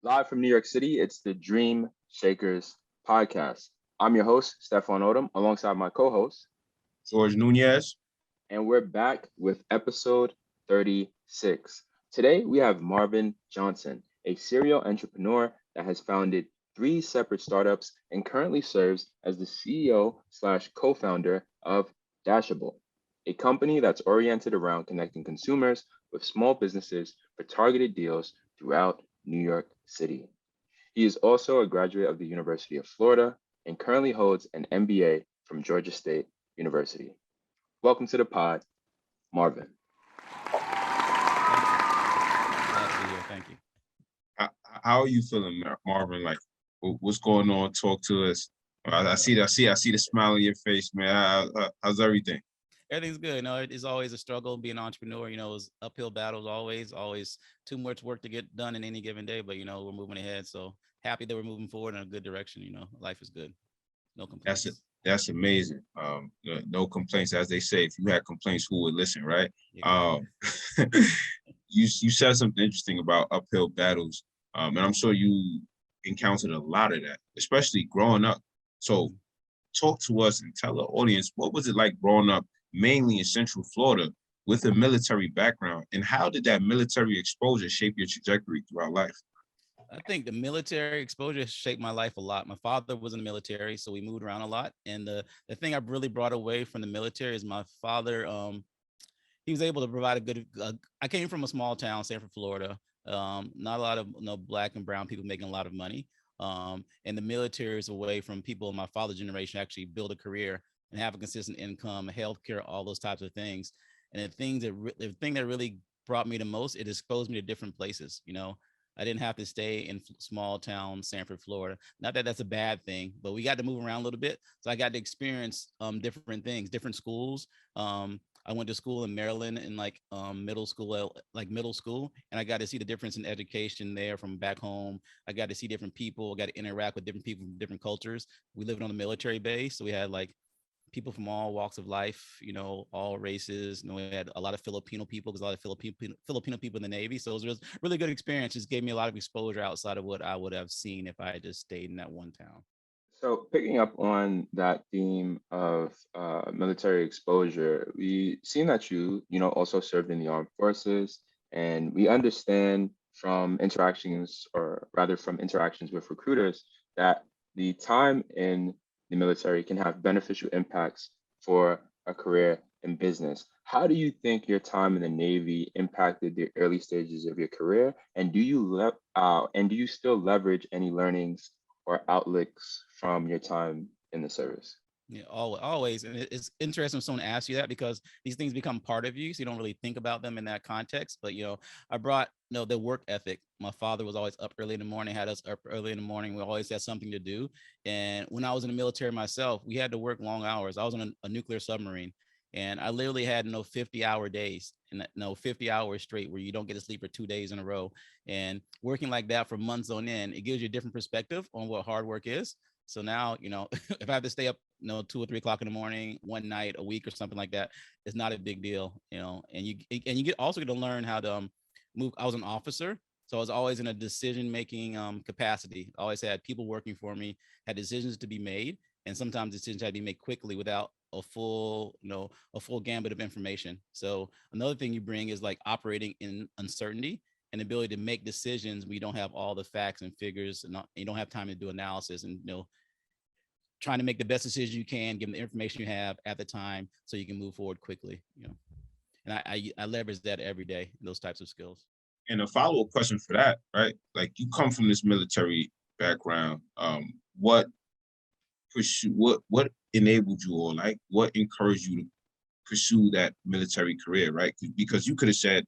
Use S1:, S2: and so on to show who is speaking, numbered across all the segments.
S1: Live from New York City, it's the Dream Shakerz podcast. I'm your host, Stefan Odom, alongside my co-host,
S2: George Nunez.
S1: and we're back with episode 36. Today, we have Marvin Johnson, a serial entrepreneur that has founded three separate startups and currently serves as the CEO slash co-founder of Dashable, a company that's oriented around connecting consumers with small businesses for targeted deals throughout New York City. He is also a graduate of the University of Florida and currently holds an MBA from Georgia State University. Welcome to the pod, Marvin.
S3: Glad to be here. Thank you.
S2: How are you feeling, Marvin? Like, what's going on? Talk to us. I see the smile on your face, man. How's everything?
S3: Everything's good. It's always a struggle being an entrepreneur. It's uphill battles always too much work to get done in any given day. But we're moving ahead. So happy that we're moving forward in a good direction. Life is good. No complaints.
S2: That's amazing. No complaints, as they say. If you had complaints, who would listen, right? You said something interesting about uphill battles, and I'm sure you encountered a lot of that, especially growing up. So, talk to us and tell the audience, what was it like growing up, mainly in Central Florida, with a military background, and how did that military exposure shape your trajectory throughout life?
S3: I think the military exposure shaped my life a lot. My father was in the military, so we moved around a lot. And the thing I really brought away from the military is my father. He was able to provide a good. I came from a small town, Sanford, Florida. Not a lot of Black and brown people making a lot of money. And the military is a way from people in my father's generation actually build a career and have a consistent income, healthcare, all those types of things. And the thing that really brought me the most, it exposed me to different places. I didn't have to stay in small town Sanford, Florida. Not that that's a bad thing, but we got to move around a little bit. So I got to experience different things, different schools. I went to school in Maryland in middle school, and I got to see the difference in education there from back home. I got to see different people, got to interact with different people from different cultures. We lived on a military base, so we had people from all walks of life, all races. We had a lot of Filipino people because a lot of Filipino people in the Navy. So it was a really good experience. Just gave me a lot of exposure outside of what I would have seen if I had just stayed in that one town.
S1: So, picking up on that theme of military exposure, we seen that you also served in the armed forces, and we understand from interactions, or rather from interactions with recruiters, that the time in the military can have beneficial impacts for a career in business. How do you think your time in the Navy impacted the early stages of your career, and do you still leverage any learnings or outlooks from your time in the service?
S3: Yeah, always. And it's interesting when someone asks you that because these things become part of you. So you don't really think about them in that context. But, I brought, the work ethic. My father was always up early in the morning, had us up early in the morning. We always had something to do. And when I was in the military myself, we had to work long hours. I was on a nuclear submarine, and I literally had 50-hour days and 50 hours straight where you don't get to sleep for 2 days in a row. And working like that for months on end, it gives you a different perspective on what hard work is. So now, if I have to stay up, 2 or 3 o'clock in the morning, one night a week or something like that, it's not a big deal, and you get to learn how to move. I was an officer, so I was always in a decision-making capacity. I always had people working for me, had decisions to be made, and sometimes decisions had to be made quickly without a full gambit of information. So another thing you bring is operating in uncertainty and the ability to make decisions when you don't have all the facts and figures, and you don't have time to do analysis, and trying to make the best decision you can, given the information you have at the time, so you can move forward quickly. And I leverage that every day, those types of skills.
S2: And a follow-up question for that, right? Like, you come from this military background. What enabled you, or what encouraged you to pursue that military career, right? Because you could have said,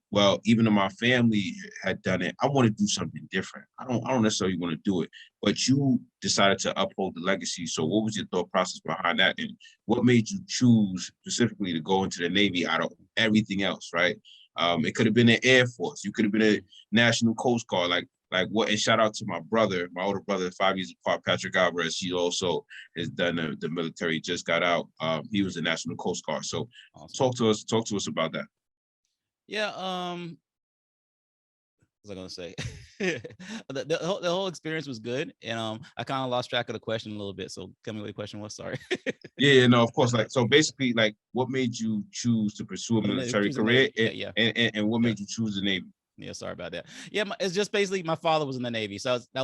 S2: well, even though my family had done it, I want to do something different. I don't necessarily want to do it, but you decided to uphold the legacy. So what was your thought process behind that? And what made you choose specifically to go into the Navy out of everything else, right? It could have been the Air Force. You could have been a National Coast Guard, like what, and shout out to my brother, my older brother, 5 years apart, Patrick Alvarez. He also has done the military, just got out. He was a National Coast Guard. So awesome. Talk to us about that.
S3: Yeah. What was I gonna say? The whole experience was good, and I kind of lost track of the question a little bit. So tell me what the question was. Sorry.
S2: Yeah, no, of course. Like, so basically, like, what made you choose to pursue a military
S3: Choose the
S2: career,
S3: Navy. Yeah, yeah.
S2: and what
S3: Yeah.
S2: made you choose the Navy?
S3: Yeah, sorry about that. Yeah, it's just basically my father was in the Navy, so that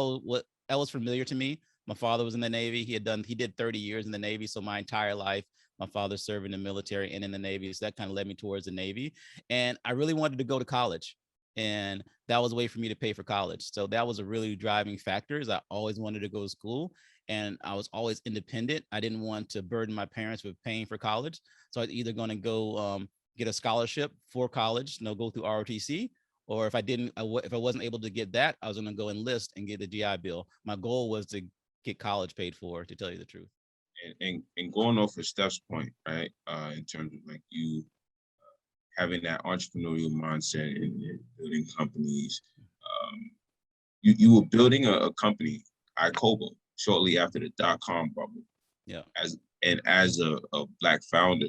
S3: was familiar to me. My father was in the Navy. He did 30 years in the Navy, so my entire life, my father served in the military and in the Navy, so that kind of led me towards the Navy. And I really wanted to go to college, and that was a way for me to pay for college. So that was a really driving factor. Is I always wanted to go to school, and I was always independent. I didn't want to burden my parents with paying for college, so I was either going to go get a scholarship for college, go through ROTC, or if I didn't, if I wasn't able to get that, I was going to go enlist and get the GI Bill. My goal was to get college paid for, to tell you the truth.
S2: And going off of Steph's point, right? In terms of like you having that entrepreneurial mindset and building companies, you were building a company, iCobo, shortly after the dot-com bubble.
S3: Yeah.
S2: As a Black founder,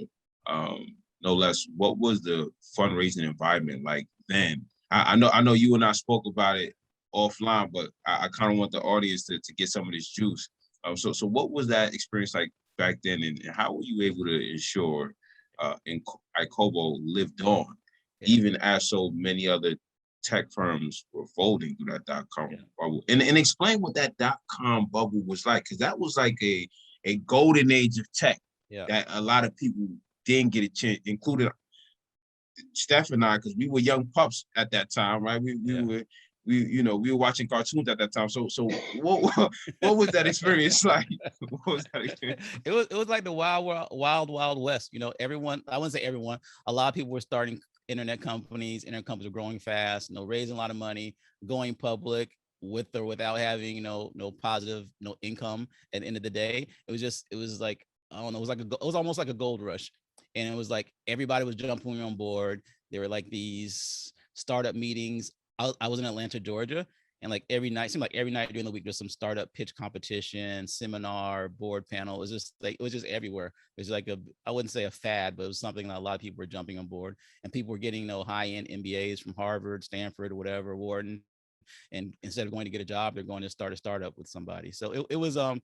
S2: no less, what was the fundraising environment like then? I know you and I spoke about it offline, but I kind of want the audience to get some of this juice. So what was that experience like back then, and how were you able to ensure iCobo lived on, even as so many other tech firms were folding through that dot-com bubble? And explain what that dot-com bubble was like, because that was like a golden age of tech that a lot of people didn't get a chance, including Steph and I, because we were young pups at that time, right? We were watching cartoons at that time. So what was that experience like? What was that experience?
S3: It was like the wild west. Everyone, I wouldn't say everyone, a lot of people were starting internet companies were growing fast, raising a lot of money, going public with or without having, no positive, no income at the end of the day. It was like, I don't know, it was almost like a gold rush. And it was like everybody was jumping on board. There were like these startup meetings. I was in Atlanta, Georgia, and like every night, seemed like every night during the week, there's some startup pitch competition, seminar, board panel. It was just everywhere. It was like I wouldn't say a fad, but it was something that a lot of people were jumping on board, and people were getting high-end MBAs from Harvard, Stanford, or whatever, Wharton. And instead of going to get a job, they're going to start a startup with somebody. So it was a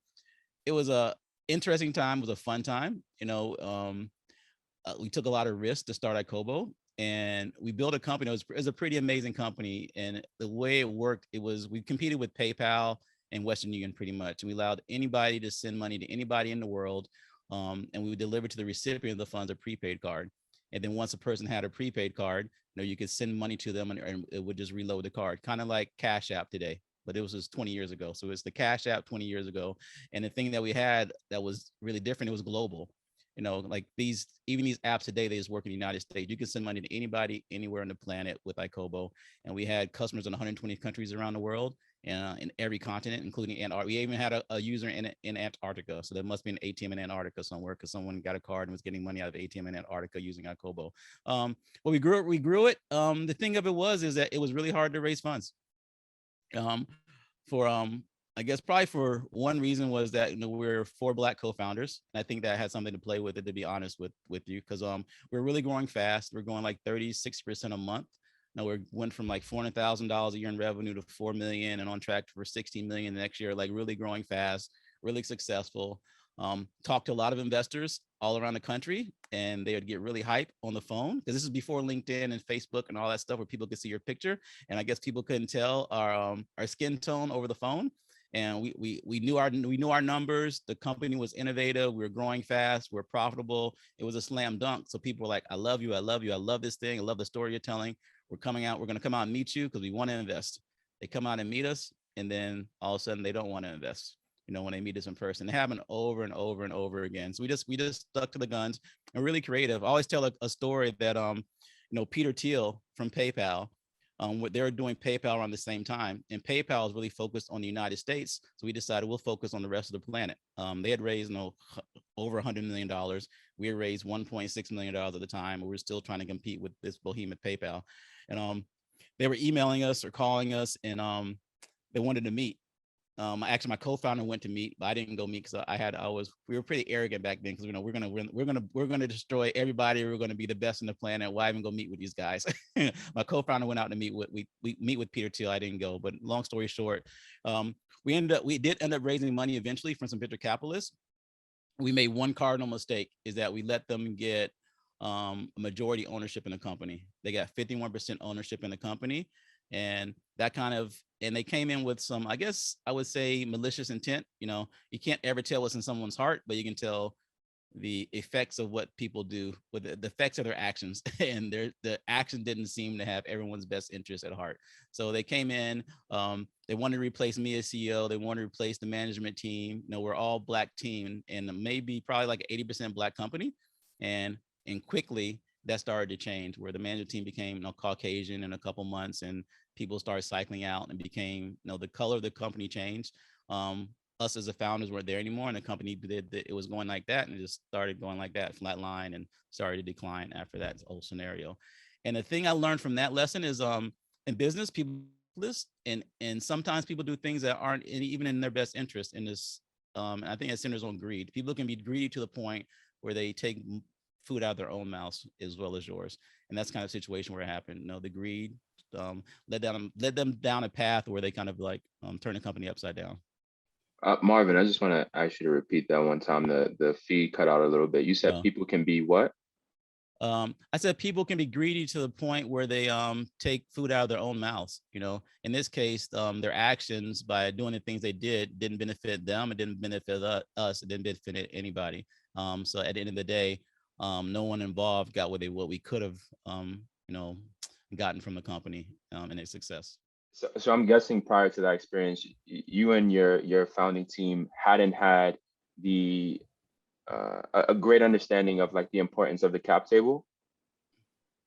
S3: interesting time. It was a fun time. We took a lot of risks to start iCobo, and we built a company. It was a pretty amazing company. And the way it worked, we competed with PayPal and Western Union pretty much. And we allowed anybody to send money to anybody in the world. And we would deliver to the recipient of the funds a prepaid card. And then once a person had a prepaid card, you could send money to them and it would just reload the card, kind of like Cash App today. But it was just 20 years ago. So it's the Cash App 20 years ago. And the thing that we had that was really different, it was global. Like even these apps today, they just work in the United States. You can send money to anybody, anywhere on the planet with iCobo. And we had customers in 120 countries around the world and in every continent, including Antarctica. We even had a user in Antarctica. So there must be an ATM in Antarctica somewhere because someone got a card and was getting money out of ATM in Antarctica using iCobo. But we grew it. The thing of it is that it was really hard to raise funds. For I guess probably for one reason was that we're 4 Black co-founders, and I think that had something to play with it, to be honest with you, because we're really growing fast. We're going like 36% a month. Now we went from like $400,000 a year in revenue to 4 million, and on track for 16 million next year. Like really growing fast, really successful. Talked to a lot of investors all around the country, and they would get really hype on the phone, because this is before LinkedIn and Facebook and all that stuff where people could see your picture, and I guess people couldn't tell our skin tone over the phone. And we knew our numbers. The company was innovative. We were growing fast. We're profitable. It was a slam dunk. So people were like, "I love you. I love you. I love this thing. I love the story you're telling. We're coming out. We're going to come out and meet you because we want to invest." They come out and meet us, and then all of a sudden they don't want to invest. When they meet us in person, it happened over and over and over again. So we just stuck to the guns and really creative. I always tell a story that Peter Thiel from PayPal. They were doing PayPal around the same time, and PayPal is really focused on the United States. So we decided we'll focus on the rest of the planet. They had raised over $100 million. We had raised $1.6 million at the time. We were still trying to compete with this behemoth PayPal, and they were emailing us or calling us, and they wanted to meet. Actually, my co-founder went to meet, but I didn't go meet because we were pretty arrogant back then because we're gonna destroy everybody. We're gonna be the best in the planet. Why even go meet with these guys? My co-founder went out to meet with we meet with Peter Thiel. I didn't go, but long story short, we did end up raising money eventually from some venture capitalists. We made one cardinal mistake, is that we let them get a majority ownership in the company. They got 51% ownership in the company, and they came in with some, I guess I would say, malicious intent. You can't ever tell what's in someone's heart, but you can tell the effects of what people do with the effects of their actions. And the action didn't seem to have everyone's best interest at heart. So they came in, they wanted to replace me as CEO. They wanted to replace the management team. We're all Black team, and maybe probably like 80% Black company. And quickly that started to change, where the management team became Caucasian in a couple months, and people started cycling out and became, the color of the company changed. Us as the founders weren't there anymore, and the company it was going like that, and it just started going like that, flat line, and started to decline after that whole scenario. And the thing I learned from that lesson is, in business, people list, and sometimes people do things that aren't even in their best interest in this. I think it centers on greed. People can be greedy to the point where they take food out of their own mouths as well as yours, and that's kind of situation where it happened. The greed led them down a path where they kind of like turn the company upside down.
S1: Marvin, I just want to ask you to repeat that one time. The feed cut out a little bit. You said people can be what?
S3: I said people can be greedy to the point where they take food out of their own mouths. In this case, their actions by doing the things they didn't benefit them. It didn't benefit us. It didn't benefit anybody. So at the end of the day, no one involved got what we could have, gotten from the company and its success.
S1: So I'm guessing prior to that experience, you and your founding team hadn't had the a great understanding of like the importance of the cap table.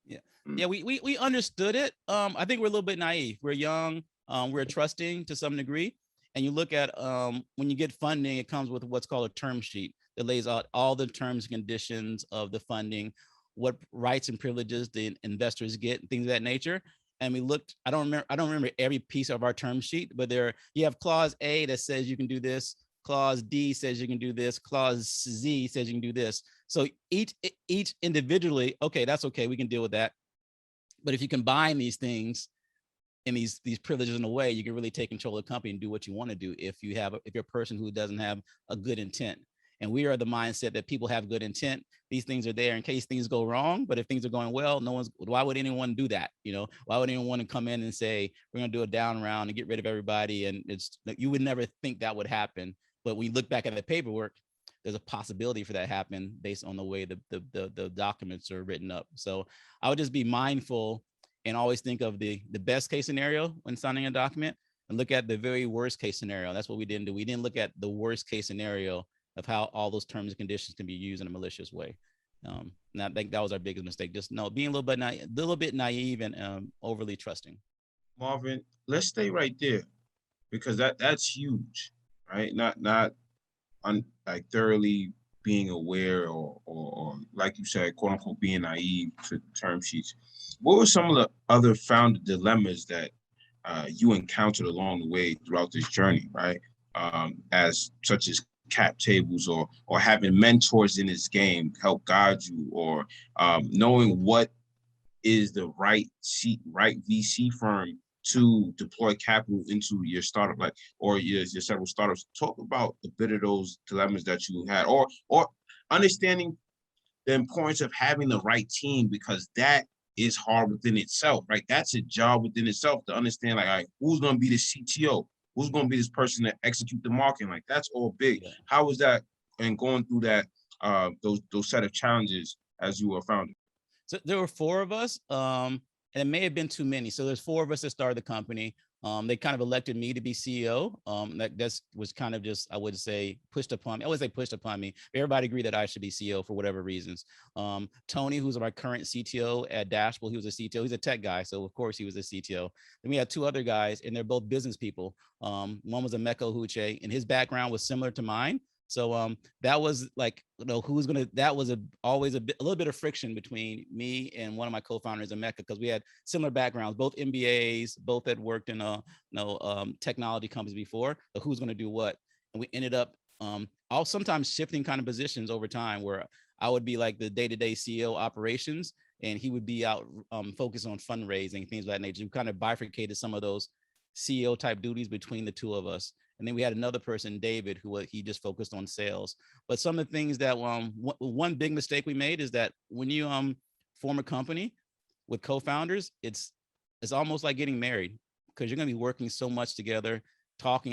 S3: Yeah, yeah, we understood it. I think we're a little bit naive. We're young. We're trusting to some degree. And you look at when you get funding, it comes with what's called a term sheet that lays out all the terms and conditions of the funding, what rights and privileges the investors get, things of that nature. And we looked, I don't remember every piece of our term sheet, but you have clause A that says you can do this, clause D says you can do this, clause Z says you can do this. So each individually, okay, that's okay, we can deal with that. But if you combine these things and these privileges in a way, you can really take control of the company and do what you want to do if you're a person who doesn't have a good intent. And we are the mindset that people have good intent. These things are there in case things go wrong. But if things are going well, why would anyone do that? Why would anyone want to come in and say, we're going to do a down round and get rid of everybody? And you would never think that would happen. But when you look back at the paperwork, there's a possibility for that to happen based on the way the documents are written up. So I would just be mindful and always think of the best case scenario when signing a document, and look at the very worst case scenario. That's what we didn't do. We didn't look at the worst case scenario of how all those terms and conditions can be used in a malicious way. And I think that was our biggest mistake. Just being a little bit naive and overly trusting.
S2: Marvin, let's stay right there, because that's huge, right? Not like thoroughly being aware or like you said, quote unquote, being naive to term sheets. What were some of the other founder dilemmas that you encountered along the way throughout this journey, right? As such as cap tables or having mentors in this game help guide you, or knowing what is the right VC firm to deploy capital into your startup, like, or your several startups. Talk about a bit of those dilemmas that you had, or understanding the importance of having the right team, because that is hard within itself, right? That's a job within itself to understand, like, all right, who's going to be the CTO? Who's going to be this person that execute the marketing? Like, that's all big. Yeah. How was that, and going through that, those set of challenges as you were founder?
S3: So there were 4 of us, and it may have been too many. So there's 4 of us that started the company. They kind of elected me to be CEO. That was kind of just, I would say, pushed upon me. I would say pushed upon me. Everybody agreed that I should be CEO for whatever reasons. Tony, who's my current CTO at Dashable, he was a CTO. He's a tech guy, so of course he was a CTO. Then we had 2 other guys, and they're both business people. One was a Meko Huche, and his background was similar to mine. So that was like, who's gonna, that was always a little bit of friction between me and one of my co-founders in Mecca, because we had similar backgrounds, both MBAs, both had worked in technology companies before. But who's gonna do what? And we ended up all sometimes shifting kind of positions over time, where I would be like the day-to-day CEO operations, and he would be out focused on fundraising, things of that nature. We kind of bifurcated some of those CEO type duties between the two of us. And then we had another person, David, who he just focused on sales. But some of the things that one big mistake we made is that when you form a company with co-founders, it's almost like getting married, because you're going to be working so much together, talk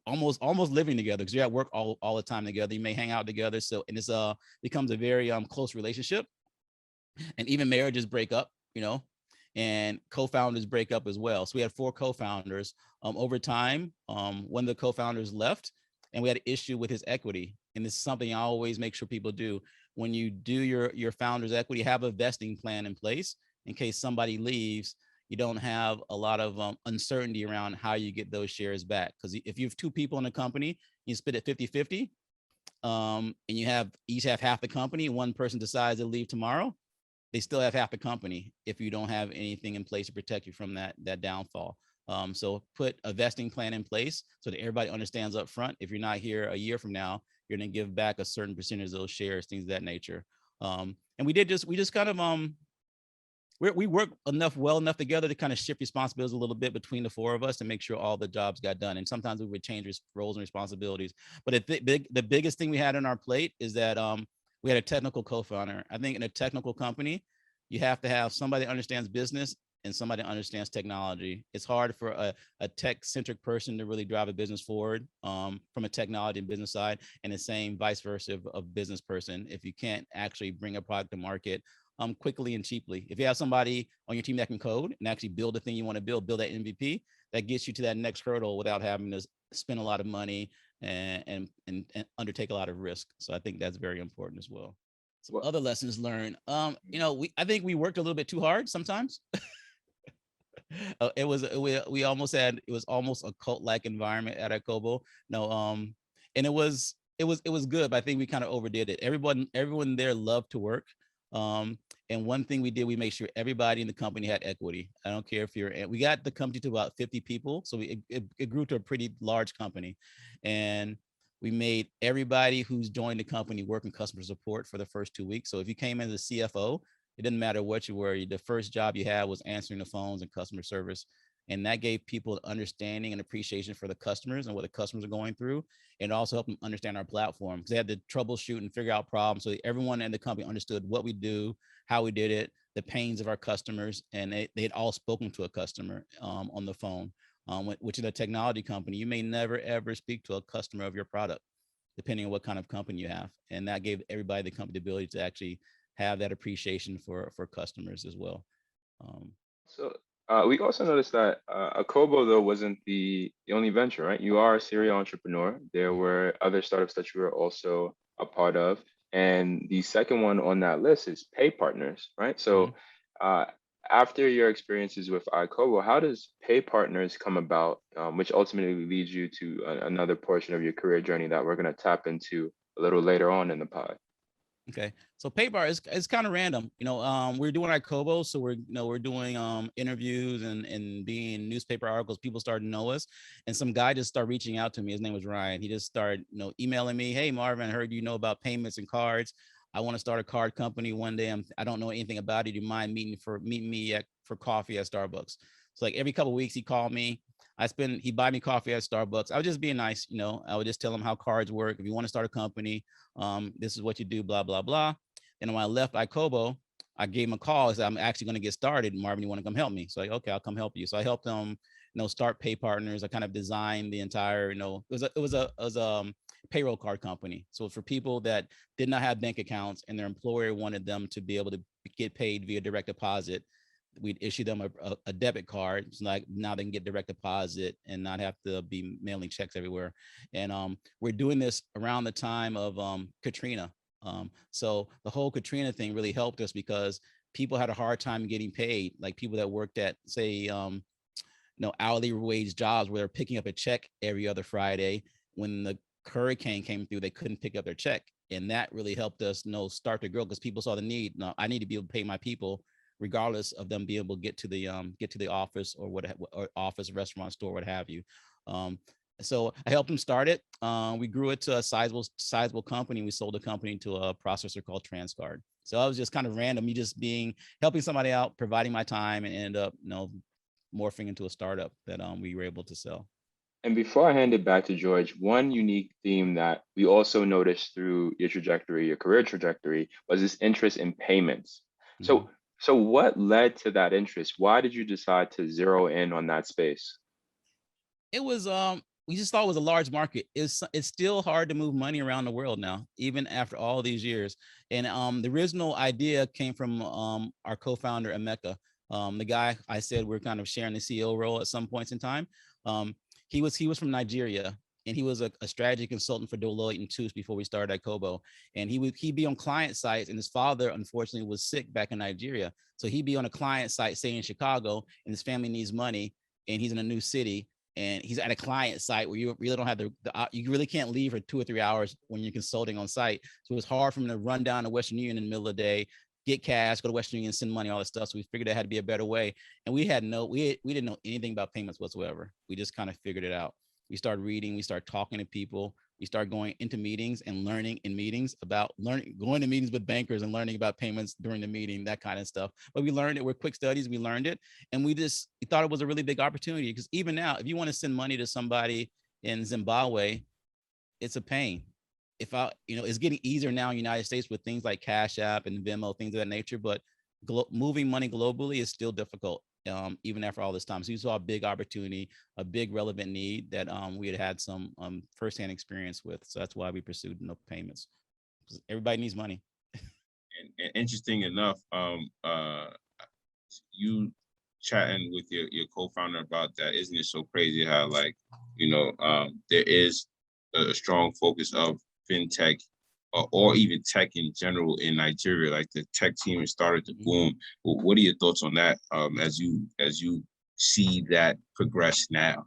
S3: almost living together, because you're at work all the time together. You may hang out together, so, and it's becomes a very close relationship. And even marriages break up, and co-founders break up as well. So we had 4 co-founders. Over time, one of the co-founders left, and we had an issue with his equity. And this is something I always make sure people do. When you do your founder's equity, have a vesting plan in place in case somebody leaves. You don't have a lot of uncertainty around how you get those shares back. Because if you have 2 people in a company, you split it 50-50, and you each have half the company, one person decides to leave tomorrow, they still have half the company if you don't have anything in place to protect you from that downfall. So put a vesting plan in place so that everybody understands up front. If you're not here a year from now, you're going to give back a certain percentage of those shares, things of that nature. And we just kind of we work well enough together to kind of shift responsibilities a little bit between the 4 of us to make sure all the jobs got done. And sometimes we would change roles and responsibilities. But the biggest thing we had on our plate is that we had a technical co-founder. I think in a technical company, you have to have somebody that understands business and somebody that understands technology. It's hard for a tech-centric person to really drive a business forward from a technology and business side, and the same vice versa of business person if you can't actually bring a product to market quickly and cheaply. If you have somebody on your team that can code and actually build the thing you want to build that MVP, that gets you to that next hurdle without having to spend a lot of money and undertake a lot of risk. So I think that's very important as well. Some
S1: Well,
S3: other lessons learned. I think we worked a little bit too hard sometimes. We almost had, it was almost a cult-like environment at Akobo. No, and it was good, but I think we kind of overdid it. Everyone there loved to work. And one thing we did, we made sure everybody in the company had equity. I don't care if we got the company to about 50 people. So it grew to a pretty large company. And we made everybody who's joined the company work in customer support for the first 2 weeks. So if you came in as a CFO, it didn't matter what you were. The first job you had was answering the phones and customer service. And that gave people understanding and appreciation for the customers and what the customers are going through. And also helped them understand our platform, because they had to troubleshoot and figure out problems. So everyone in the company understood what we do, how we did it, the pains of our customers. And they had all spoken to a customer on the phone, which in a technology company, you may never, ever speak to a customer of your product, depending on what kind of company you have. And that gave everybody the company the ability to actually have that appreciation for customers as well.
S1: So we also noticed that Akobo though wasn't the only venture, right? You are a serial entrepreneur. There were other startups that you were also a part of, and the second one on that list is Pay Partners, right? So uh, after your experiences with Akobo, how does Pay Partners come about, which ultimately leads you to another portion of your career journey that we're going to tap into a little later on in the pod?
S3: Okay, so PayPar is kind of random. We're doing our Kobo, so we're doing interviews and being newspaper articles. People started to know us, and some guy just started reaching out to me. His name was Ryan. He just started emailing me. Hey Marvin, I heard you know about payments and cards. I want to start a card company one day. I don't know anything about it. Do you mind meeting me for coffee at Starbucks? So like every couple of weeks he called me. He buy me coffee at Starbucks. I was just being nice. I would just tell him how cards work. If you want to start a company, this is what you do, blah, blah, blah. And when I left Ikobo, I gave him a call. I said, I'm actually going to get started. Marvin, you want to come help me? So okay, I'll come help you. So I helped them, start Pay Partners. I kind of designed the entire, it was a payroll card company. So for people that did not have bank accounts and their employer wanted them to be able to get paid via direct deposit, we'd issue them a debit card. So like now they can get direct deposit and not have to be mailing checks everywhere. And we're doing this around the time of Katrina. So the whole Katrina thing really helped us because people had a hard time getting paid. Like people that worked at, say, hourly wage jobs where they're picking up a check every other Friday. When the hurricane came through, they couldn't pick up their check. And that really helped us start to grow because people saw the need. No, I need to be able to pay my people regardless of them being able to get to the office or or office, restaurant, store, what have you. Um, so I helped them start it. We grew it to a sizable company. We sold the company to a processor called Transcard. So I was just kind of random, me just helping somebody out, providing my time, and ended up morphing into a startup that we were able to sell.
S1: And before I hand it back to George, one unique theme that we also noticed through your trajectory, your career trajectory, was this interest in payments.
S3: Mm-hmm.
S1: So what led to that interest? Why did you decide to zero in on that space?
S3: It was we just thought it was a large market. It's still hard to move money around the world now, even after all these years. And the original idea came from our co-founder Emeka. The guy I said we're kind of sharing the CEO role at some points in time. Um, he was from Nigeria, and he was a strategy consultant for Deloitte and TUS before we started at Kobo. And he'd be on client sites, and his father unfortunately was sick back in Nigeria, so he'd be on a client site, say in Chicago, and his family needs money, and he's in a new city, and he's at a client site where you really don't have you really can't leave for 2 or 3 hours when you're consulting on site. So it's hard for him to run down to Western Union in the middle of the day, get cash, go to Western Union, send money, all that stuff. So we figured there had to be a better way. And we didn't know anything about payments whatsoever. We just kind of figured it out. We started reading, we started talking to people, we started going into meetings and learning in meetings going to meetings with bankers and learning about payments during the meeting, that kind of stuff. But we learned it. We're quick studies. We learned it. And we thought it was a really big opportunity, because even now, if you want to send money to somebody in Zimbabwe, it's a pain. It's getting easier now in the United States with things like Cash App and Venmo, things of that nature, but moving money globally is still difficult, even after all this time. So you saw a big opportunity, a big relevant need that we had some firsthand experience with. So that's why we pursued no payments. Everybody needs money.
S2: And interesting enough, you chatting with your co-founder about that, isn't it so crazy how there is a strong focus of fintech or even tech in general in Nigeria? Like the tech team has started to boom. What are your thoughts on that as you see that progress now?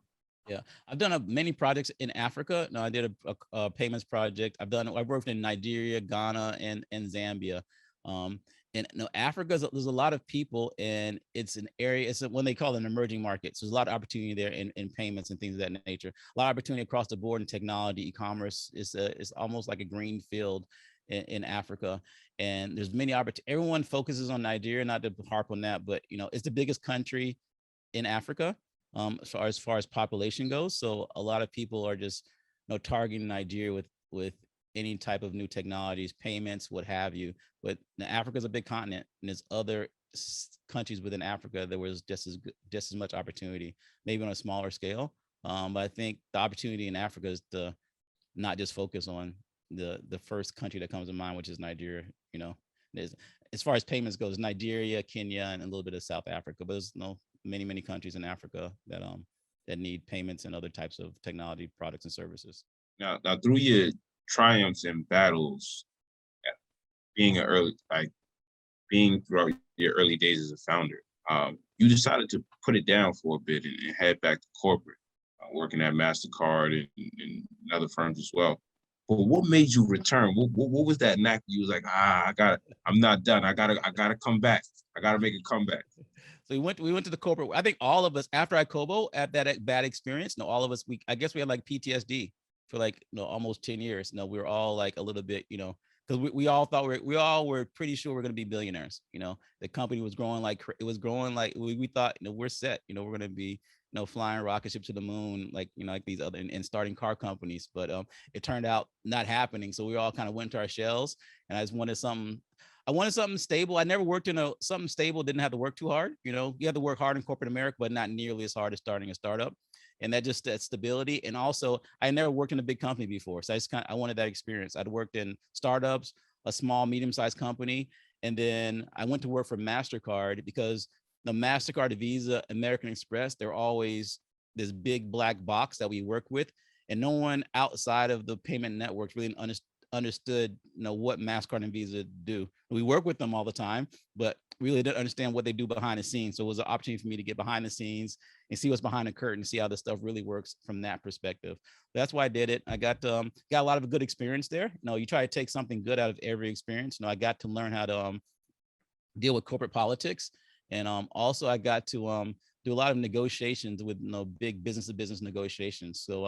S3: Yeah, I've done many projects in Africa. No, I did a payments project. I've worked in Nigeria, Ghana, and Zambia. And Africa, there's a lot of people, and it's an area. It's when they call it an emerging market. So there's a lot of opportunity there in payments and things of that nature. A lot of opportunity across the board in technology, e-commerce. It's almost like a green field in Africa. And there's many opportunities. Everyone focuses on Nigeria, not to harp on that, but it's the biggest country in Africa, as far as population goes. So a lot of people are just targeting Nigeria with any type of new technologies, payments, what have you. But Africa is a big continent, and there's other countries within Africa that was just as much opportunity, maybe on a smaller scale. But I think the opportunity in Africa is to not just focus on the first country that comes to mind, which is Nigeria. There's, as far as payments goes, Nigeria, Kenya, and a little bit of South Africa. But there's many countries in Africa that need payments and other types of technology products and services.
S2: Now through your triumphs and battles, being throughout your early days as a founder, you decided to put it down for a bit and head back to corporate, working at MasterCard and other firms as well. But what made you return? What was that knack? You was like, I'm not done. I gotta come back. I gotta make a comeback.
S3: So we went to the corporate. I think all of us after Kobo, at that bad experience, all of us, I guess we had like PTSD for almost 10 years. We were all like a little bit, because we all thought we all were pretty sure we're going to be billionaires. The company was growing like we thought, we're set. We're going to be flying rocket ships to the moon, like these other and starting car companies. But it turned out not happening. So we all kind of went to our shells, and I just wanted something. I wanted something stable. I never worked in something stable. Didn't have to work too hard. You had to work hard in corporate America, but not nearly as hard as starting a startup. And that stability. And also, I never worked in a big company before, so I wanted that experience. I'd worked in startups, a small, medium-sized company, and then I went to work for MasterCard, because the MasterCard, Visa, American Express, they're always this big black box that we work with, and no one outside of the payment networks really understood, what MasterCard and Visa do. We work with them all the time, but really didn't understand what they do behind the scenes. So it was an opportunity for me to get behind the scenes and see what's behind the curtain, see how this stuff really works from that perspective. That's why I did it. I got a lot of good experience there. You try to take something good out of every experience. I got to learn how to deal with corporate politics, and also I got to do a lot of negotiations with big business to business negotiations. So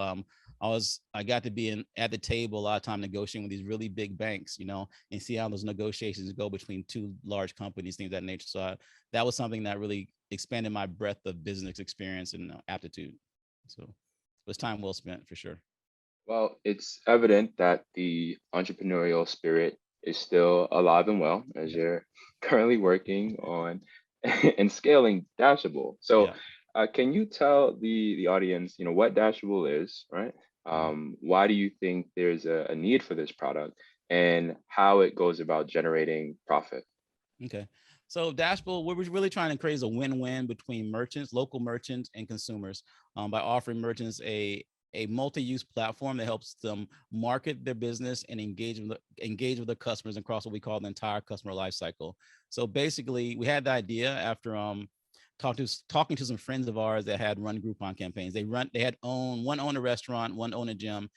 S3: I got to be at the table a lot of time negotiating with these really big banks, and see how those negotiations go between two large companies, things of that nature. So that was something that really expanded my breadth of business experience and aptitude. So it was time well spent for sure.
S1: Well, it's evident that the entrepreneurial spirit is still alive and well as
S3: Yeah.
S1: you're currently working on and scaling Dashable. So,
S3: Yeah.
S1: can you tell the audience, what Dashable is, right?
S3: Mhm.
S1: Why do you think there's a need for this product, and how it goes about generating profit?
S3: Okay. So Dashable, what we're really trying to create is a win-win between merchants, local merchants, and consumers, by offering merchants a multi-use platform that helps them market their business and engage with their customers across what we call the entire customer life cycle. So basically, we had the idea after talking to some friends of ours that had run Groupon campaigns. One owned a restaurant, one owned a gym.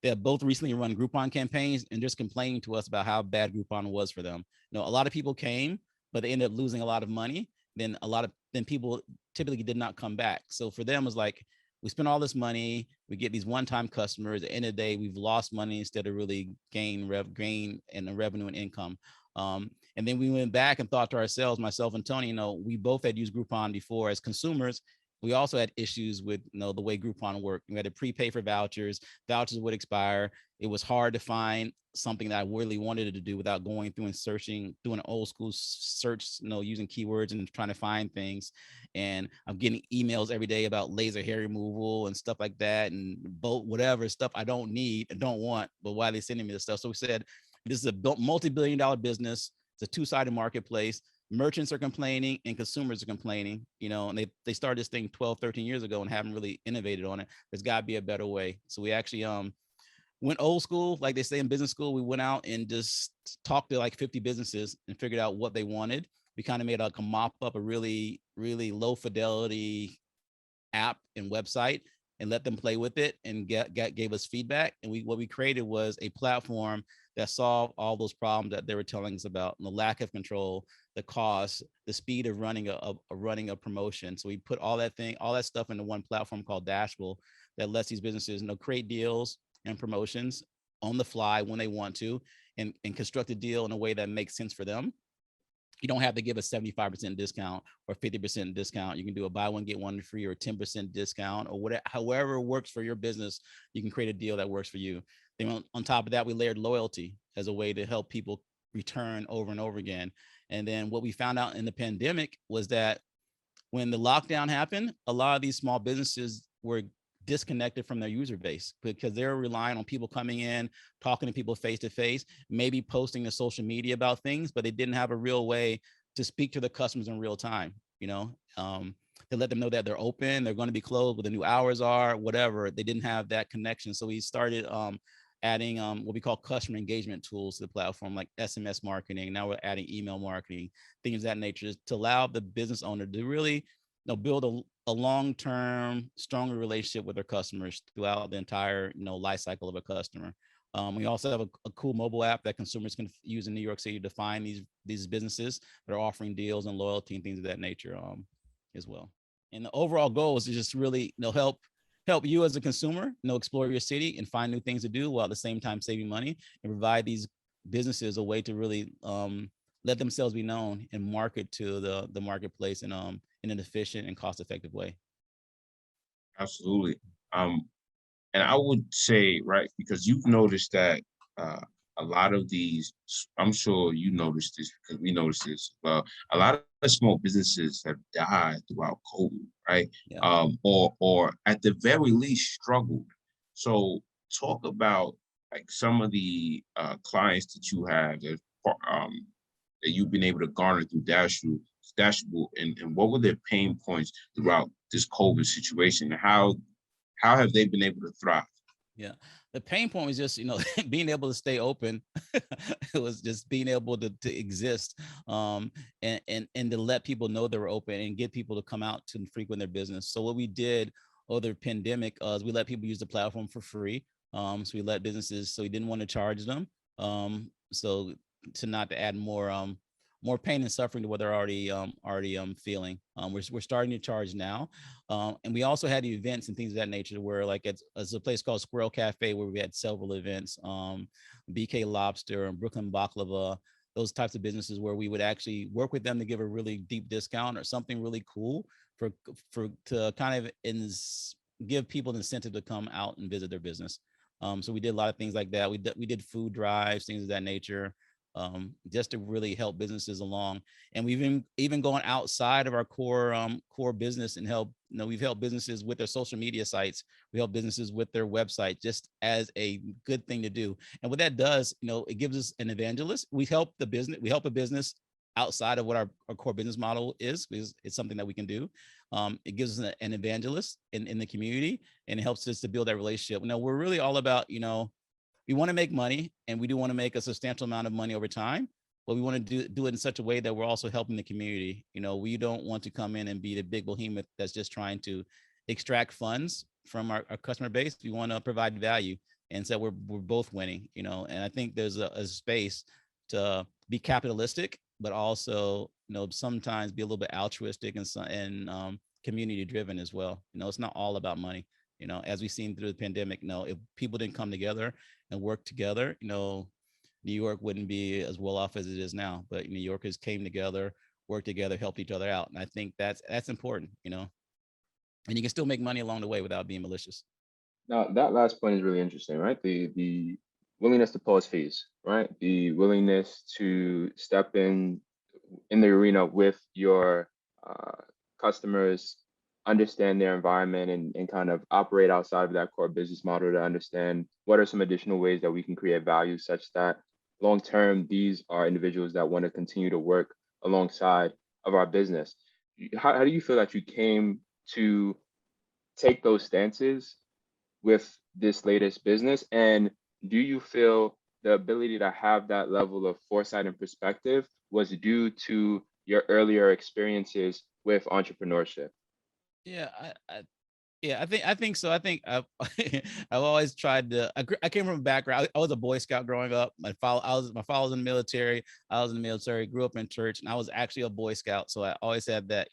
S3: They had both recently run Groupon campaigns and just complaining to us about how bad Groupon was for them. A lot of people came, but they ended up losing a lot of money. Then people typically did not come back. So for them, it was like, we spend all this money, we get these one-time customers. At the end of the day, we've lost money instead of really gain in the revenue and income. And then we went back and thought to ourselves, myself and Tony, we both had used Groupon before as consumers. We also had issues with the way Groupon worked. We had to prepay for vouchers. Vouchers would expire. It was hard to find something that I really wanted to do without going through and searching, doing an old school search, using keywords and trying to find things. And I'm getting emails every day about laser hair removal and stuff like that, and whatever stuff I don't need and don't want, but why are they sending me this stuff? So we said, this is a multi-billion-dollar business. It's a two-sided marketplace. Merchants are complaining and consumers are complaining, and they started this thing 12, 13 years ago and haven't really innovated on it. There's got to be a better way. So we actually went old school, like they say in business school. We went out and just talked to like 50 businesses and figured out what they wanted. We kind of made a mop up a really, really low fidelity app and website and let them play with it and gave us feedback. And what we created was a platform that solved all those problems that they were telling us about: the lack of control, the cost, the speed of running a promotion. So we put all that stuff into one platform called Dashable that lets these businesses create deals and promotions on the fly when they want to, and construct a deal in a way that makes sense for them. You don't have to give a 75% discount or 50% discount. You can do a buy one, get one free, or 10% discount, or whatever, however works for your business. You can create a deal that works for you. Then on top of that, we layered loyalty as a way to help people return over and over again. And then what we found out in the pandemic was that when the lockdown happened, a lot of these small businesses were disconnected from their user base because they're relying on people coming in, talking to people face to face, maybe posting to social media about things, but they didn't have a real way to speak to the customers in real time, to let them know that they're open, they're going to be closed, what the new hours are, whatever. They didn't have that connection. So we started adding what we call customer engagement tools to the platform, like SMS marketing. Now we're adding email marketing, things of that nature, to allow the business owner to really build a long-term, stronger relationship with their customers throughout the entire life cycle of a customer. We also have a cool mobile app that consumers can use in New York City to find these businesses that are offering deals and loyalty and things of that nature as well. And the overall goal is to just really help you as a consumer explore your city and find new things to do, while at the same time saving money, and provide these businesses a way to really let themselves be known and market to the marketplace in an efficient and cost-effective way.
S2: Absolutely. And I would say, right, because you've noticed that uh, a lot of these, I'm sure you noticed this because we noticed this, well, a lot of small businesses have died throughout COVID, right?
S3: Yeah.
S2: Or at the very least struggled. So talk about like some of the clients that you have that you've been able to garner through Dashable, and what were their pain points throughout this COVID situation, and how have they been able to thrive?
S3: Yeah. The pain point was just, being able to stay open. It was just being able to exist, and to let people know they were open and get people to come out to frequent their business. So what we did over the pandemic is we let people use the platform for free. So we let businesses, so we didn't want to charge them. So to not to add more pain and suffering to what they're already feeling. We're starting to charge now. And we also had events and things of that nature where like it's a place called Squirrel Cafe where we had several events, BK Lobster and Brooklyn Baklava, those types of businesses where we would actually work with them to give a really deep discount or something really cool for to kind of give people an incentive to come out and visit their business. So we did a lot of things like that. We did food drives, things of that nature, just to really help businesses along. And we've even gone outside of our core business and help. We've helped businesses with their social media sites. We help businesses with their website, just as a good thing to do. And what that does, it gives us an evangelist. We help the business. We help a business outside of what our core business model is, because it's something that we can do. It gives us an evangelist in the community, and it helps us to build that relationship. We're really all about, we want to make money, and we do want to make a substantial amount of money over time, but we want to do it in such a way that we're also helping the community. We don't want to come in and be the big behemoth that's just trying to extract funds from our customer base. We want to provide value. And so we're both winning, and I think there's a space to be capitalistic, but also, sometimes be a little bit altruistic and community driven as well. It's not all about money. As we've seen through the pandemic, if people didn't come together and work together, New York wouldn't be as well off as it is now. But New Yorkers came together, worked together, helped each other out. And I think that's important, and you can still make money along the way without being malicious.
S1: Now, that last point is really interesting, right? The willingness to pause fees, right? The willingness to step in the arena with your customers, understand their environment, and kind of operate outside of that core business model to understand what are some additional ways that we can create value such that long term these are individuals that want to continue to work alongside of our business. How do you feel that you came to take those stances with this latest business? And do you feel the ability to have that level of foresight and perspective was due to your earlier experiences with entrepreneurship?
S3: Yeah, yeah, I think so. I think I've I've always tried to. I came from a background. I was a Boy Scout growing up. My father was in the military. I was in the military. Grew up in church, and I was actually a Boy Scout. So I always had that,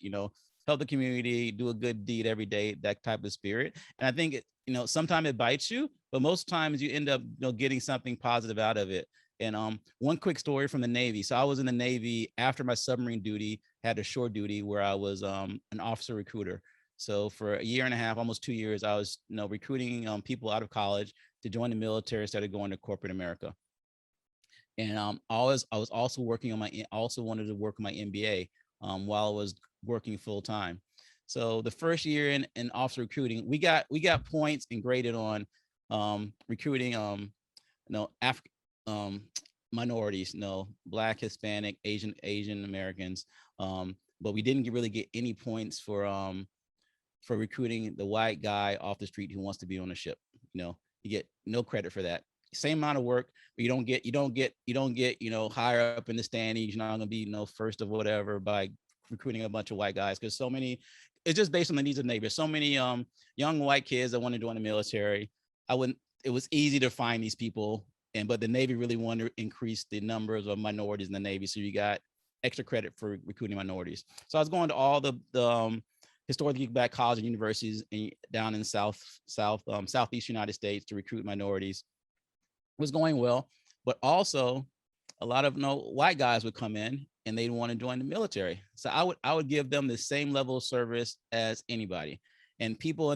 S3: help the community, do a good deed every day, that type of spirit. And I think sometimes it bites you, but most times you end up, getting something positive out of it. And one quick story from the Navy. So I was in the Navy after my submarine duty, had a shore duty where I was an officer recruiter. So for a year and a half, almost 2 years, I was, recruiting people out of college to join the military, started going to corporate America. And I was also working on also wanted to work on my MBA while I was working full time. So the first year in officer recruiting, we got points and graded on recruiting African minorities, Black, Hispanic, Asian Americans. But we didn't really get any points for recruiting the white guy off the street who wants to be on a ship. You get no credit for that. Same amount of work, but you don't get higher up in the standings. You're not gonna be first of whatever by recruiting a bunch of white guys, because so many. It's just based on the needs of the neighbors. So many young white kids that want to join the military. I wouldn't. It was easy to find these people, but the Navy really wanted to increase the numbers of minorities in the Navy, so you got extra credit for recruiting minorities. So I was going to all the historically black colleges and universities down in southeast United States to recruit minorities. It was going well, but also a lot of white guys would come in and they'd want to join the military. So I would give them the same level of service as anybody. And people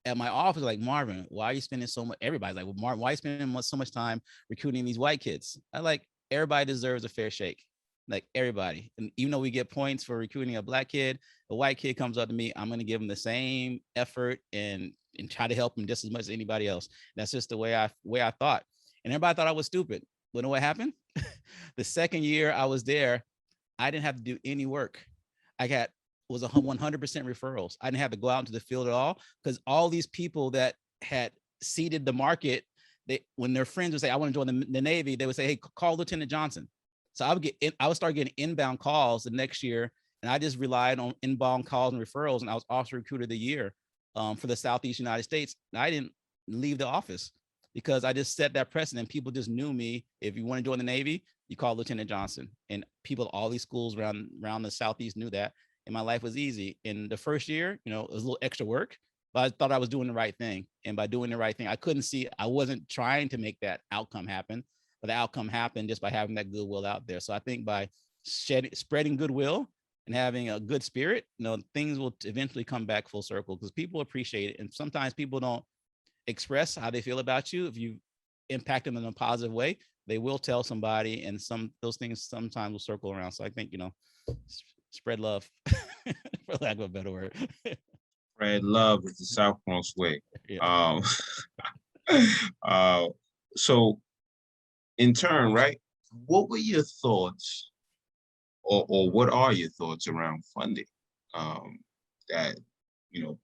S3: at my office are like, Marvin, why are you spending so much? Everybody's like, well, Marvin, why are you spending so much time recruiting these white kids? I like, everybody deserves a fair shake. Like everybody. And even though we get points for recruiting a black kid, a white kid comes up to me, I'm going to give him the same effort and try to help him just as much as anybody else. That's just the way I thought. And everybody thought I was stupid. But you know what happened? The second year I was there, I didn't have to do any work. I was 100% referrals. I didn't have to go out into the field at all, because all these people that had seeded the market. When their friends would say, I want to join the Navy, they would say, hey, call Lieutenant Johnson. So I would start getting inbound calls the next year. And I just relied on inbound calls and referrals. And I was Officer Recruiter of the Year for the Southeast United States. And I didn't leave the office because I just set that precedent. People just knew me. If you want to join the Navy, you call Lieutenant Johnson. And people, all these schools around the Southeast knew that. And my life was easy. In the first year, it was a little extra work, but I thought I was doing the right thing. And by doing the right thing, I wasn't trying to make that outcome happen, but the outcome happened just by having that goodwill out there. So I think by spreading goodwill and having a good spirit, things will eventually come back full circle because people appreciate it. And sometimes people don't express how they feel about you. If you impact them in a positive way, they will tell somebody, and those things sometimes will circle around. So I think, spread love, for lack of a better word.
S2: Spread love is the South Bronx way.
S3: Yeah.
S2: So in turn, right, what were your thoughts or what are your thoughts around funding that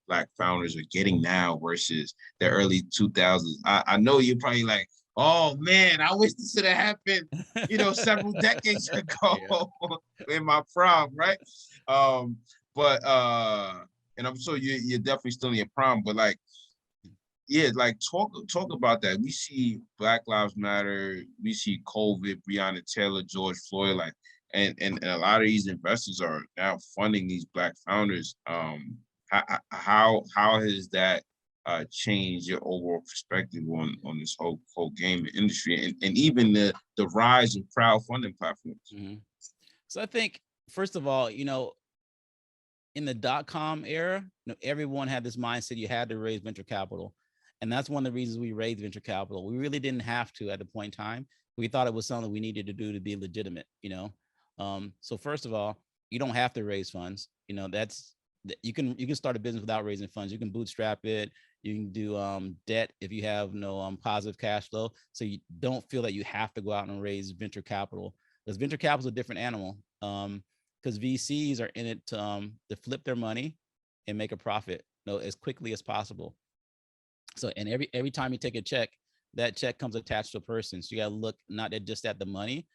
S2: Black founders are getting now versus the early 2000s? I know you're probably like, oh man, I wish this would have happened, several decades ago in my prime, right? But and I'm sure you're definitely still in your prime, but like, yeah, like talk about that. We see Black Lives Matter, we see COVID, Breonna Taylor, George Floyd, like, and a lot of these investors are now funding these Black founders. How has that changed your overall perspective on this whole gaming industry and even the rise of crowdfunding platforms?
S3: Mm-hmm. So I think, first of all, in the .com era, everyone had this mindset you had to raise venture capital. And that's one of the reasons we raised venture capital. We really didn't have to at the point in time. We thought it was something we needed to do to be legitimate, So first of all, you don't have to raise funds. You can start a business without raising funds. You can bootstrap it. You can do debt if you have no positive cash flow. So you don't feel that you have to go out and raise venture capital, because venture capital is a different animal. Because VCs are in it to flip their money and make a profit, as quickly as possible. So, and every time you take a check, that check comes attached to a person. So you got to look not just at the money,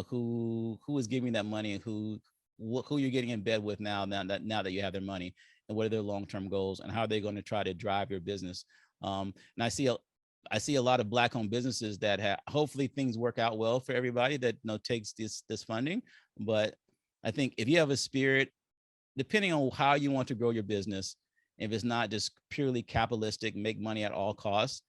S3: who is giving that money and who you're getting in bed with now that you have their money, and what are their long-term goals and how are they going to try to drive your business. And I see a lot of Black-owned businesses that hopefully things work out well for everybody that takes this funding. But I think if you have a spirit, depending on how you want to grow your business, if it's not just purely capitalistic, make money at all costs,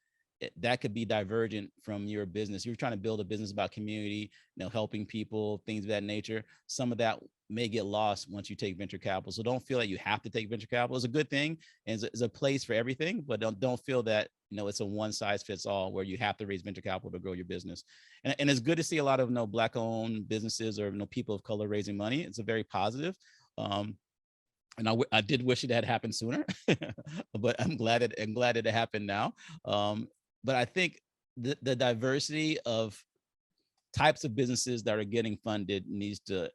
S3: that could be divergent from your business. You're trying to build a business about community, helping people, things of that nature. Some of that may get lost once you take venture capital. So don't feel that you have to take venture capital. It's a good thing, and it's a place for everything, but don't feel that it's a one size fits all where you have to raise venture capital to grow your business. And it's good to see a lot of Black-owned businesses or people of color raising money. It's a very positive. And I did wish it had happened sooner, but I'm glad it happened now. But I think the diversity of types of businesses that are getting funded needs to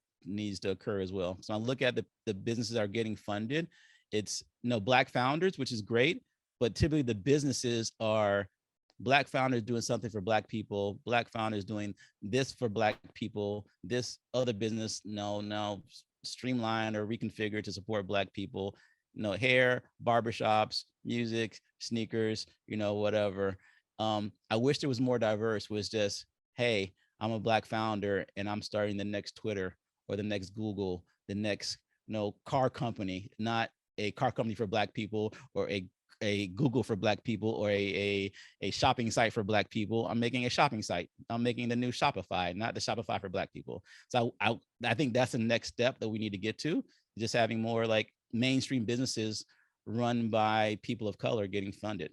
S3: occur as well. So I look at the businesses that are getting funded. It's Black founders, which is great, but typically the businesses are Black founders doing something for Black people, Black founders doing this for Black people, this other business now streamlined or reconfigured to support Black people, hair, barbershops, music, sneakers, whatever. I wish there was more diverse. Was just, hey, I'm a Black founder and I'm starting the next Twitter or the next Google, the next car company, not a car company for Black people or a Google for Black people or a shopping site for Black people. I'm making a shopping site. I'm making the new Shopify, not the Shopify for Black people. So I think that's the next step that we need to get to, just having more like mainstream businesses run by people of color getting funded.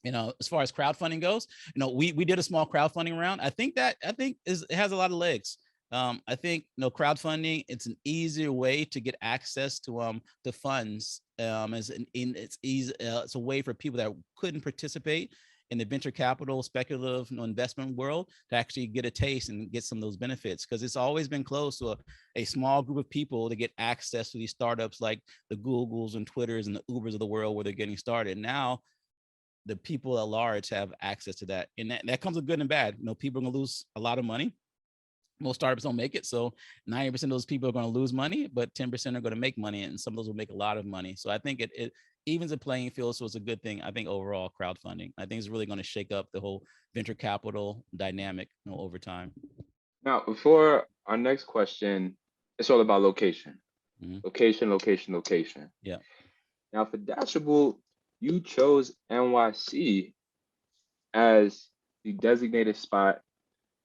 S3: As far as crowdfunding goes, we did a small crowdfunding round. I think it has a lot of legs. I think crowdfunding, it's an easier way to get access to funds. It's a way for people that couldn't participate in the venture capital speculative investment world to actually get a taste and get some of those benefits, because it's always been closed to a small group of people to get access to these startups like the Googles and Twitters and the Ubers of the world where they're getting started. Now the people at large have access to that, and that comes with good and bad. People are gonna lose a lot of money. Most startups don't make it, so 90% of those people are going to lose money, but 10% are going to make money, and some of those will make a lot of money. So I think it evens the playing field, so it's a good thing. I think overall crowdfunding, I think, is really going to shake up the whole venture capital dynamic, over time.
S1: Now, before our next question, it's all about location.
S3: Mhm.
S1: Location, location, location.
S3: Yeah.
S1: Now, for Dashable, you chose NYC as the designated spot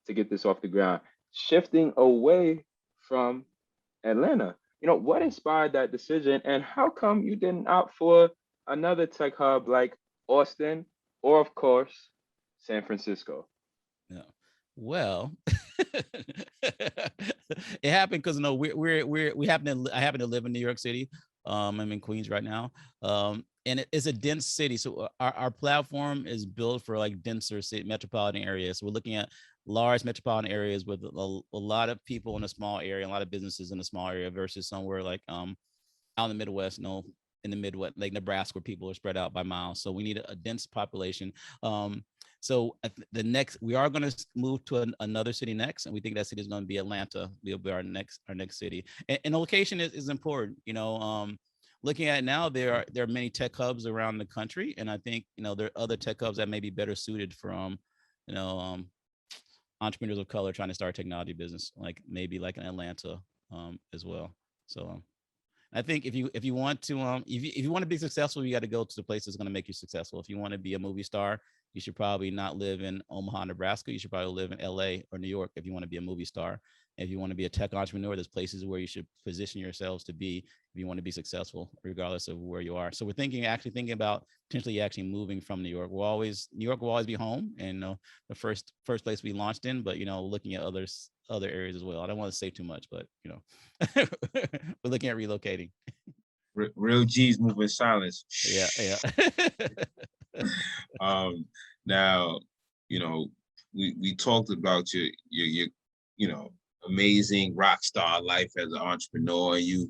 S1: to get this off the ground, shifting away from Atlanta. What inspired that decision, and how come you didn't opt for another tech hub like Austin or, of course, San Francisco?
S3: Yeah. Well, it happened because we happen to I happen to live in New York City. I'm in Queens right now. And it's a dense city, so our platform is built for like denser city metropolitan areas. So we're looking at large metropolitan areas with a lot of people in a small area, a lot of businesses in a small area, versus somewhere like out in the Midwest, in the Midwest, like Nebraska, where people are spread out by miles. So we need a dense population. So the next, we are going to move to another city next, and we think that city is going to be Atlanta. Will be our next city, and the location is important. Looking at it now, there are many tech hubs around the country, and I think there are other tech hubs that may be better suited from you know entrepreneurs of color trying to start a technology business, like maybe like in Atlanta as well. So I think if you want to if you want to be successful, you got to go to the place that's going to make you successful. If you want to be a movie star, you should probably not live in Omaha, Nebraska. You should probably live in LA or New York if you want to be a movie star. If you want to be a tech entrepreneur, there's places where you should position yourselves to be if you want to be successful, regardless of where you are. So we're actually thinking about potentially actually moving from New York. New York will always be home, and the first place we launched in, but looking at other areas as well. I don't want to say too much, but we're looking at relocating.
S2: Real G's move in silence.
S3: Yeah, yeah.
S2: Now, we talked about your amazing rock star life as an entrepreneur. You've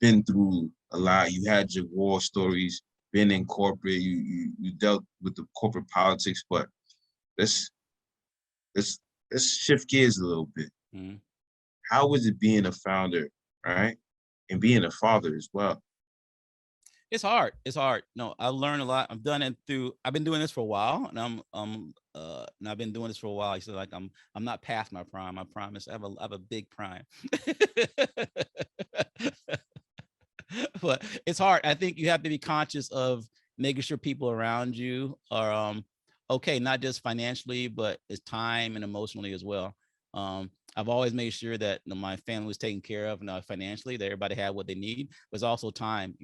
S2: been through a lot. You had your war stories, been in corporate, you dealt with the corporate politics, but let's shift gears a little bit.
S3: Mhm.
S2: How was it being a founder, right? And being a father as well?
S3: It's hard. It's hard. No, I learned a lot. I've been doing this for a while, and and I've been doing this for a while. So like I'm not past my prime. I promise. I have a big prime. But it's hard. I think you have to be conscious of making sure people around you are okay, not just financially, but it's time and emotionally as well. I've always made sure that my family was taken care of, financially, that everybody had what they need, but it's also time.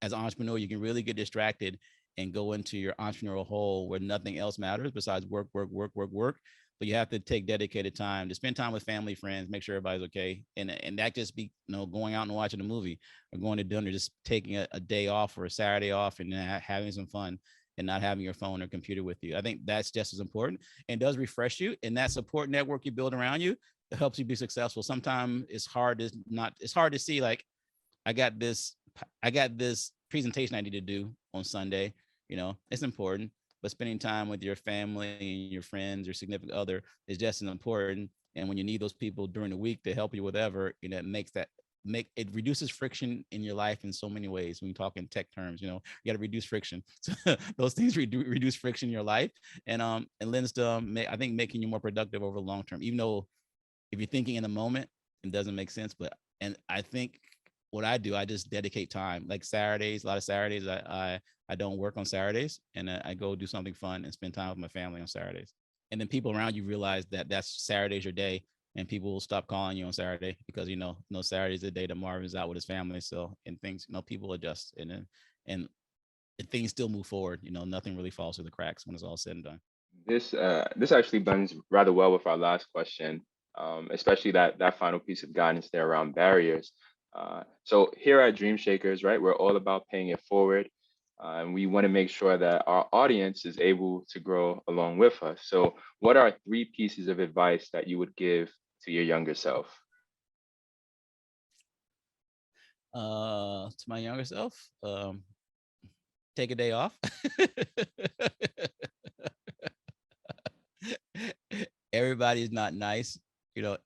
S3: As an entrepreneur, you can really get distracted and go into your entrepreneurial hole where nothing else matters besides work, work, work, work, work. But you have to take dedicated time to spend time with family, friends, make sure everybody's okay. And that just be, going out and watching a movie or going to dinner, just taking a day off or a Saturday off and having some fun and not having your phone or computer with you. I think that's just as important and does refresh you. And that support network you build around you helps you be successful. Sometimes it's hard to see, like, I got this presentation I need to do on Sunday. It's important, but spending time with your family and your friends, your significant other is just as important. And when you need those people during the week to help you with whatever, it reduces friction in your life in so many ways. When you talk in tech terms, you got to reduce friction. So those things reduce friction in your life, and lends to I think making you more productive over the long term. Even though if you're thinking in the moment, it doesn't make sense. And I think what I do, I just dedicate time. Like Saturdays, a lot of Saturdays, I don't work on Saturdays, and I go do something fun and spend time with my family on Saturdays. And then people around you realize that that's Saturday's your day, and people will stop calling you on Saturday because Saturday's the day that Marvin's out with his family. So, and things, people adjust, and things still move forward. Nothing really falls through the cracks when it's all said and done.
S1: This actually blends rather well with our last question, especially that final piece of guidance there around barriers. So here at Dream Shakers, right, we're all about paying it forward. And we want to make sure that our audience is able to grow along with us. So what are 3 pieces of advice that you would give to your younger self?
S3: To my younger self, take a day off. Everybody's not nice.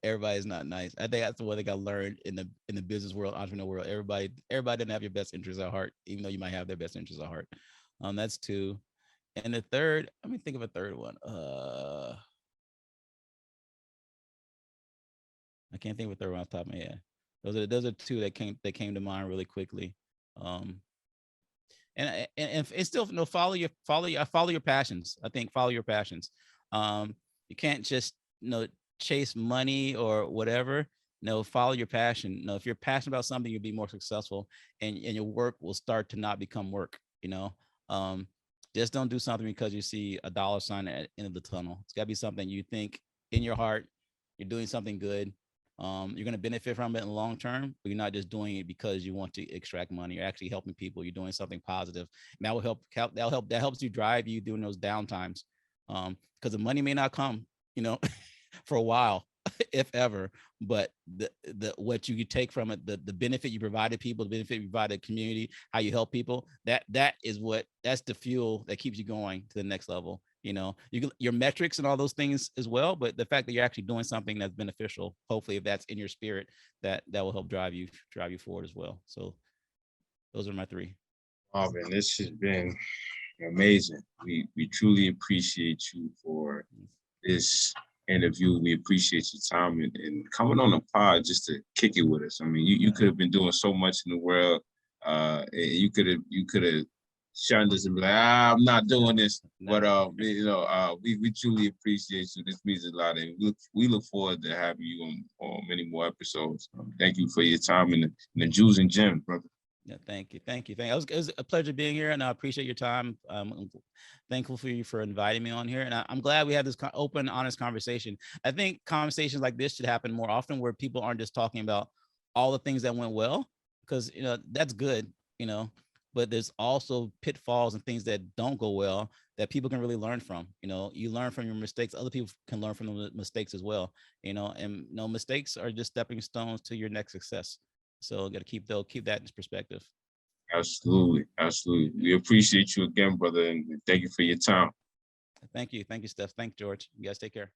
S3: Everybody's not nice. I think that's the one thing I learned in the business world, entrepreneur world. Everybody doesn't have your best interests at heart, even though you might have their best interests at heart. That's two. And the third, let me think of a third one. I can't think of a third one off the top of my head. Those are two that came to mind really quickly. And it's still follow your passions. I think follow your passions. You can't just chase money or whatever. No, follow your passion. No, if you're passionate about something, you'll be more successful, and your work will start to not become work. Just don't do something because you see a dollar sign at the end of the tunnel. It's got to be something you think in your heart you're doing something good. You're going to benefit from it in the long term, but you're not just doing it because you want to extract money. You're actually helping people. You're doing something positive, and that will help. That helps you drive you during those down times, because the money may not come, for a while, if ever. But the what you take from it, the benefit you provided people, the benefit you provided the community, how you help people, that's the fuel that keeps you going to the next level. Your metrics and all those things as well, but the fact that you're actually doing something that's beneficial, hopefully if that's in your spirit, that will help drive you forward as well. So those are my three.
S2: Marvin, this has been amazing. We truly appreciate you for this interview. We appreciate your time and coming on the pod just to kick it with us. I mean, you could have been doing so much in the world. You could have shunned us and be like, I'm not doing this. But we truly appreciate you. This means a lot, and we look forward to having you on many more episodes. Thank you for your time in the Jews and Gems, brother.
S3: Yeah, thank you. It was a pleasure being here, and I appreciate your time. I'm thankful for you for inviting me on here, and I'm glad we had this open, honest conversation. I think conversations like this should happen more often, where people aren't just talking about all the things that went well, because that's good, but there's also pitfalls and things that don't go well that people can really learn from. You learn from your mistakes. Other people can learn from the mistakes as well. And mistakes are just stepping stones to your next success. So got to keep that in perspective.
S2: Absolutely. We appreciate you again, brother, and thank you for your time.
S3: Thank you, Steph. Thank George. You guys take care.